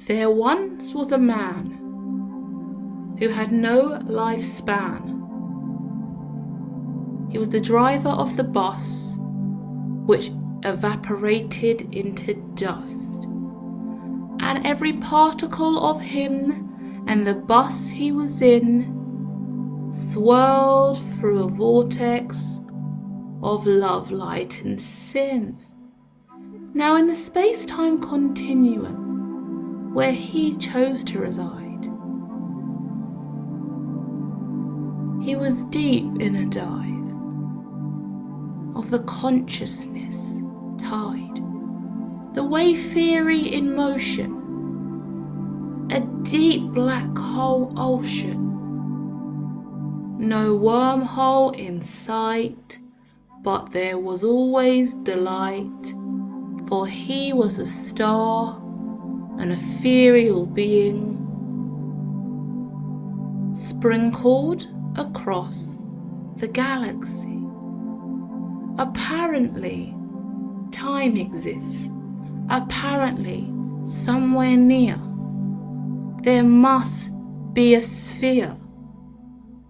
There once was a man who had no lifespan. He was the driver of the bus, which evaporated into dust, and every particle of him and the bus he was in swirled through a vortex of love, light and sin. Now in the space-time continuum where he chose to reside, he was deep in a dive of the consciousness tide, the wave-theory in motion, a deep black hole ocean. No wormhole in sight, but there was always delight, for he was a star, an ethereal being, sprinkled across the galaxy. Apparently, time exists. Apparently, somewhere near, there must be a sphere,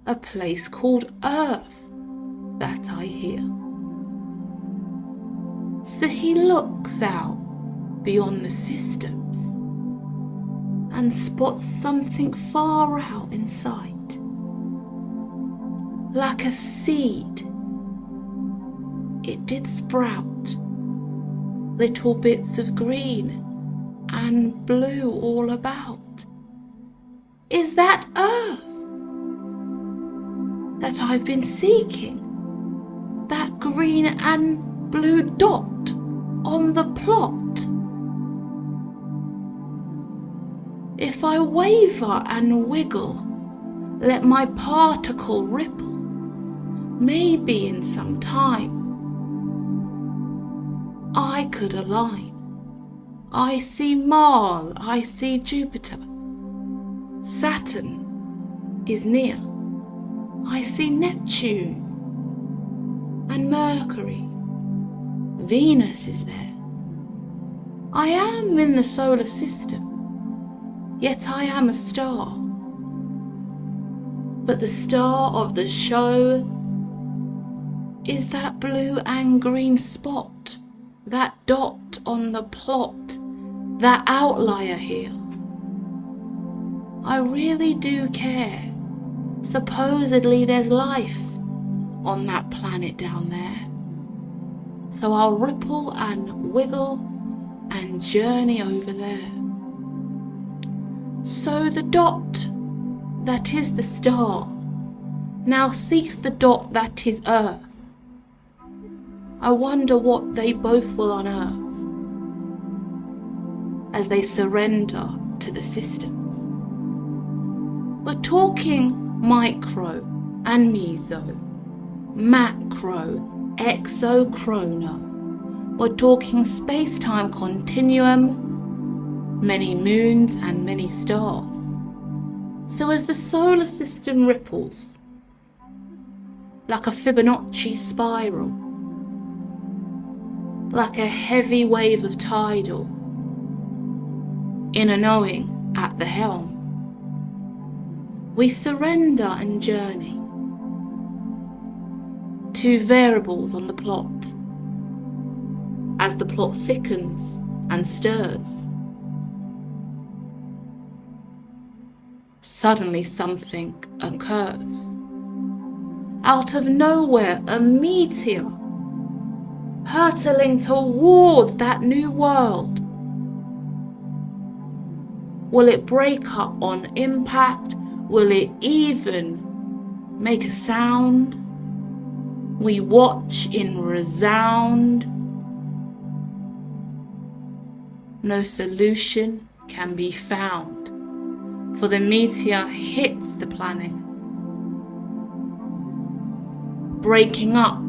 a place called Earth that I hear. So he looks out beyond the systems and spots something far out in sight, like a seed. It did sprout, little bits of green and blue all about. Is that Earth that I've been seeking? That green and blue dot on the plot? If I waver and wiggle, let my particle ripple, maybe in some time I could align. I see Mars, I see Jupiter. Saturn is near. I see Neptune and Mercury. Venus is there. I am in the solar system, yet I am a star. But the star of the show is that blue and green spot, that dot on the plot, that outlier here. I really do care. Supposedly there's life on that planet down there. So I'll ripple and wiggle and journey over there. So the dot that is the star now seeks the dot that is Earth. I wonder what they both will unearth as they surrender to the systems. We're talking micro and meso, macro, exochrono. We're talking space-time continuum, many moons and many stars. So as the solar system ripples like a Fibonacci spiral, like a heavy wave of tidal, in a knowing at the helm, we surrender and journey. Two variables on the plot. As the plot thickens and stirs, suddenly something occurs. Out of nowhere, a meteor hurtling towards that new world. Will it break up on impact? Will it even make a sound? We watch in resound. No solution can be found, for the meteor hits the planet, breaking up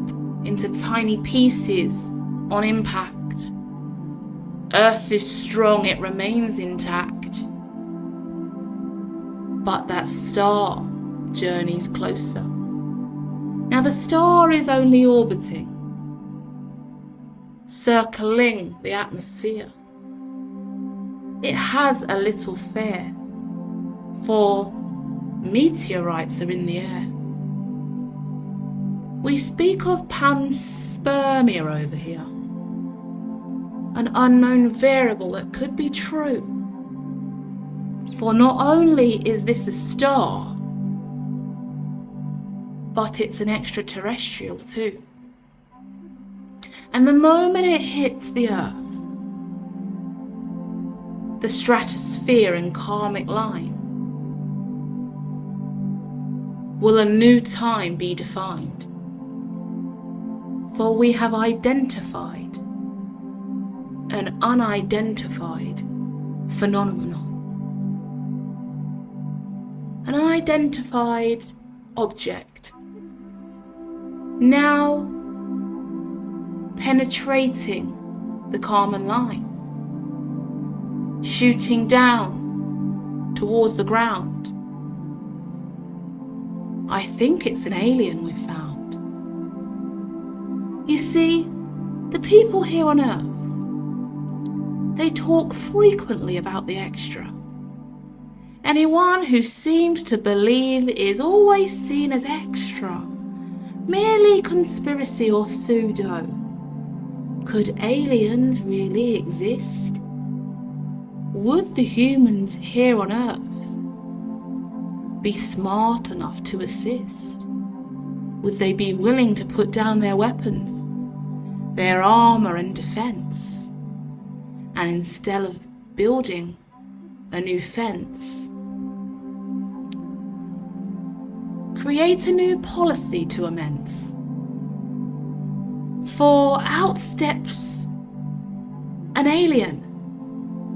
into tiny pieces on impact. Earth is strong, it remains intact. But that star journeys closer. Now the star is only orbiting, circling the atmosphere. it has a little fear, for meteorites are in the air. We speak of panspermia over here, an unknown variable that could be true. For not only is this a star, but it's an extraterrestrial too. And the moment it hits the Earth, the stratosphere and karmic line, will a new time be defined. For we have identified an unidentified phenomenon. An unidentified object, now penetrating the Kármán line, shooting down towards the ground. I think it's an alien we've found. You see, the people here on Earth, they talk frequently about the extra. Anyone who seems to believe is always seen as extra, merely conspiracy or pseudo. Could aliens really exist? Would the humans here on Earth be smart enough to assist? Would they be willing to put down their weapons, their armor and defense, and instead of building a new fence, create a new policy to amends? For out steps an alien,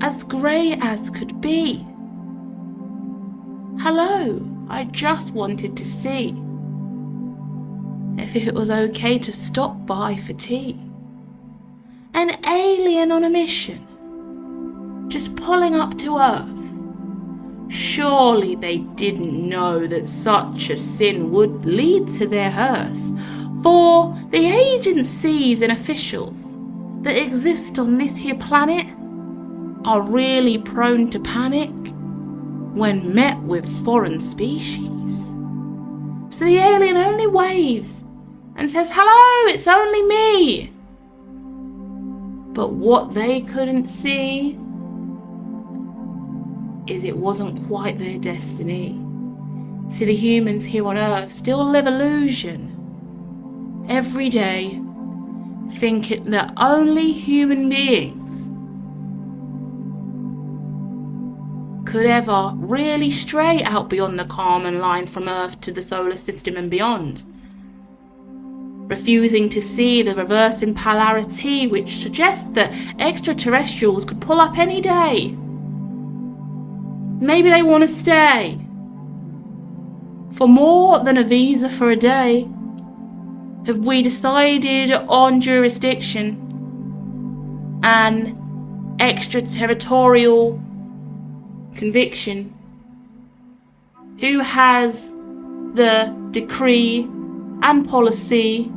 as grey as could be. Hello, I just wanted to see if it was okay to stop by for tea. An alien on a mission, just pulling up to Earth. Surely they didn't know that such a sin would lead to their hearse. For the agencies and officials that exist on this here planet are really prone to panic when met with foreign species. So the alien only waves and says, "Hello, it's only me." But what they couldn't see is it wasn't quite their destiny. See, the humans here on Earth still live illusion every day, thinking that only human beings could ever really stray out beyond the Kármán line from Earth to the solar system and beyond, refusing to see the reversing polarity which suggests that extraterrestrials could pull up any day. Maybe they want to stay for more than a visa for a day. Have we decided on jurisdiction and extraterritorial conviction? Who has the decree and policy,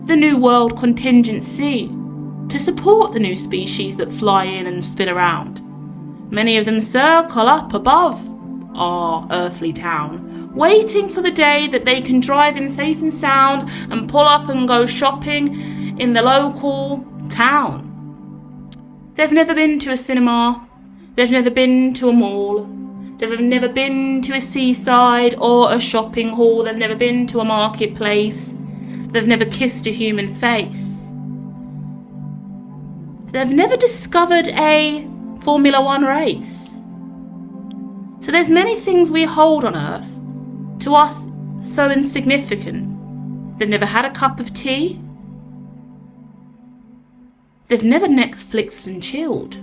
the New World contingency, to support the new species that fly in and spin around? Many of them circle up above our earthly town, waiting for the day that they can drive in safe and sound and pull up and go shopping in the local town. They've never been to a cinema, they've never been to a mall, they've never been to a seaside or a shopping hall, they've never been to a marketplace, they've never kissed a human face. They've never discovered a Formula 1 race. So there's many things we hold on Earth, to us so insignificant. They've never had a cup of tea. They've never Netflixed and chilled.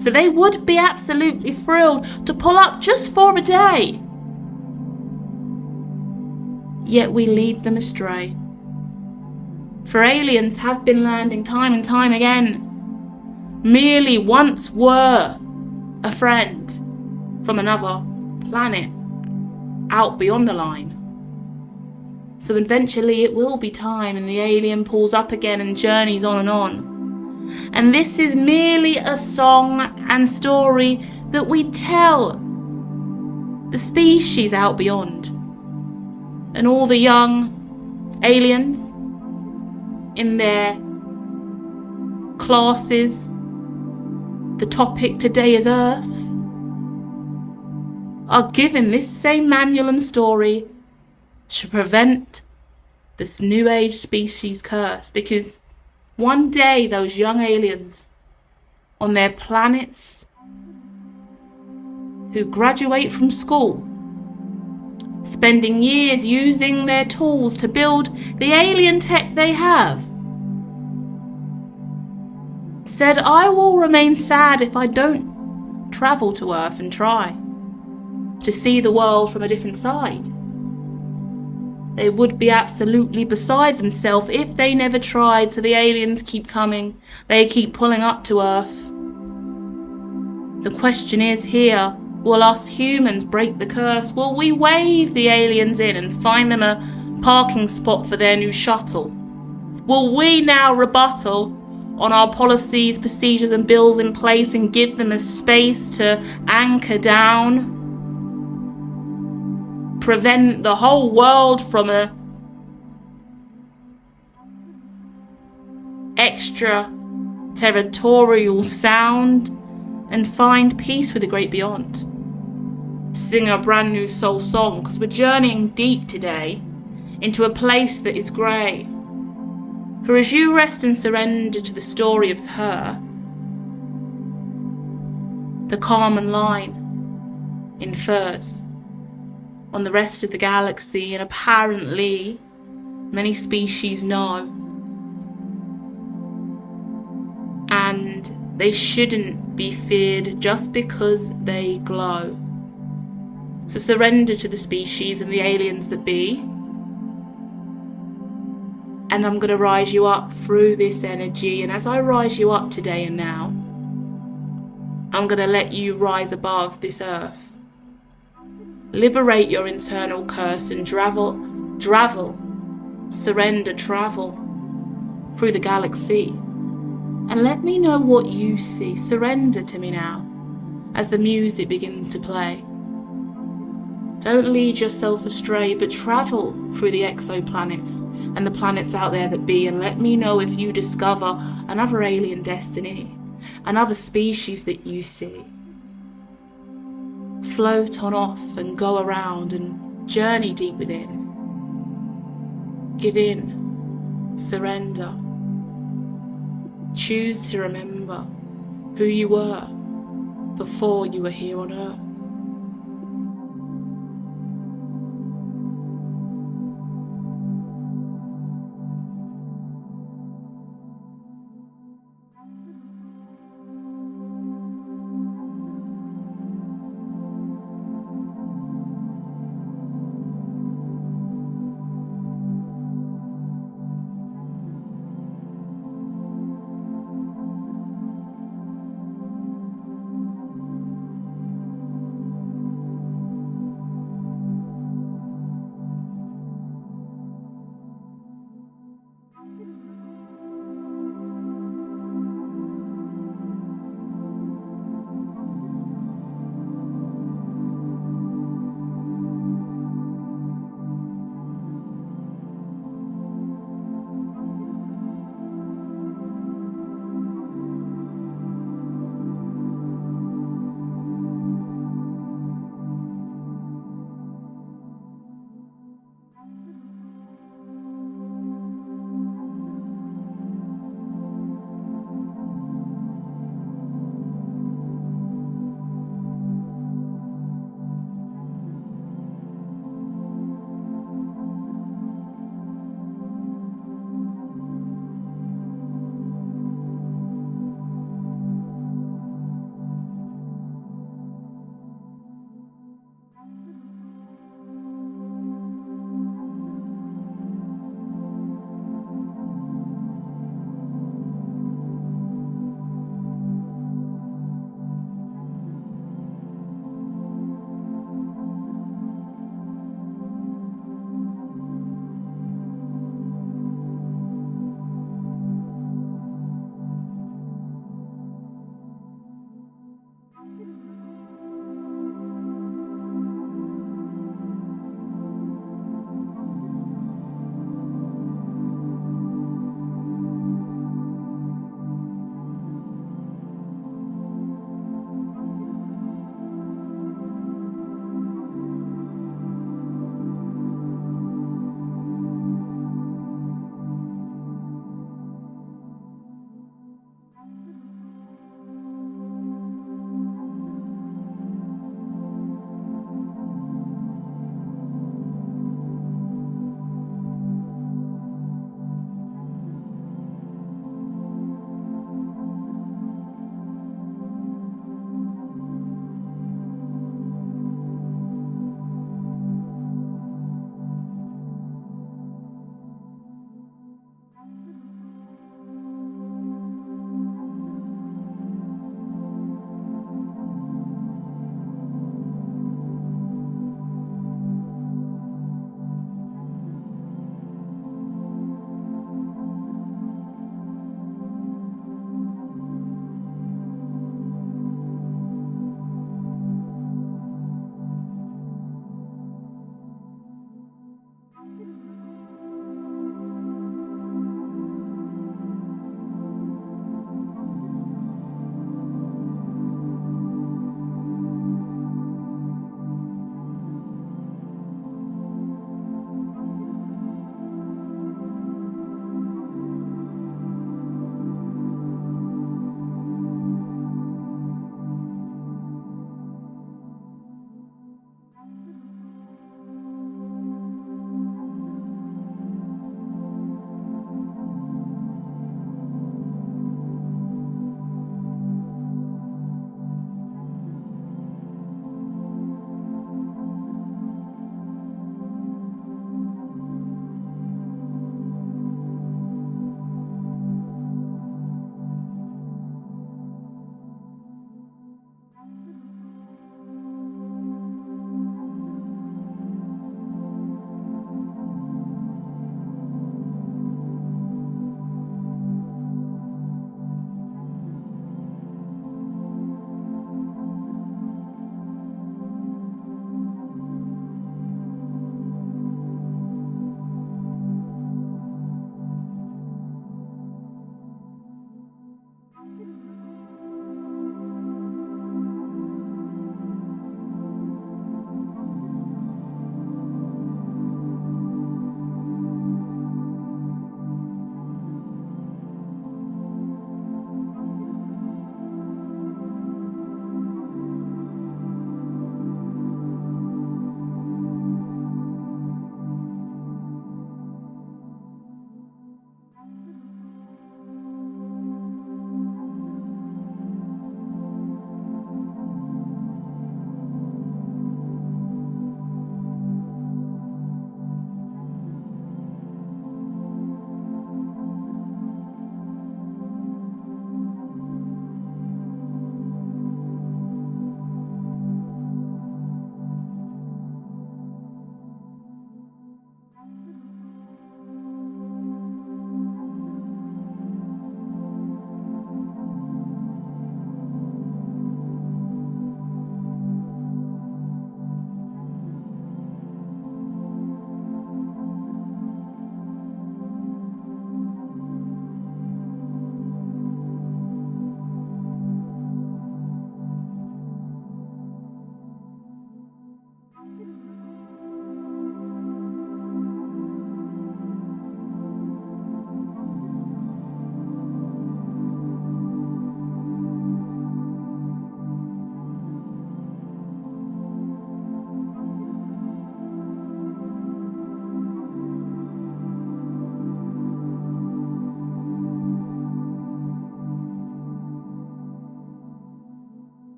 So they would be absolutely thrilled to pull up just for a day. Yet we lead them astray. For aliens have been landing time and time again, merely once were a friend from another planet out beyond the line. So eventually it will be time and the alien pulls up again and journeys on and on. And this is merely a song and story that we tell the species out beyond. And all the young aliens in their classes, the topic today is Earth, are given this same manual and story to prevent this new age species curse. Because one day those young aliens on their planets who graduate from school, spending years using their tools to build the alien tech they have, said, I will remain sad if I don't travel to Earth and try to see the world from a different side. They would be absolutely beside themselves if they never tried, so the aliens keep coming. They keep pulling up to Earth. The question is here, will us humans break the curse? Will we wave the aliens in and find them a parking spot for their new shuttle? Will we now rebuttal on our policies, procedures and bills in place and give them a space to anchor down? Prevent the whole world from a extra territorial sound and find peace with the great beyond? Sing a brand new soul song, because we're journeying deep today into a place that is grey. For as you rest and surrender to the story of her, the Carmen line infers on the rest of the galaxy, and apparently many species know, and they shouldn't be feared just because they glow. So surrender to the species and the aliens that be, and I'm going to rise you up through this energy. And as I rise you up today and now, I'm going to let you rise above this earth. Liberate your internal curse and travel, surrender, travel through the galaxy. And let me know what you see. Surrender to me now as the music begins to play. Don't lead yourself astray, but travel through the exoplanets and the planets out there that be, and let me know if you discover another alien destiny, another species that you see. Float on off and go around and journey deep within. Give in, surrender. Choose to remember who you were before you were here on Earth.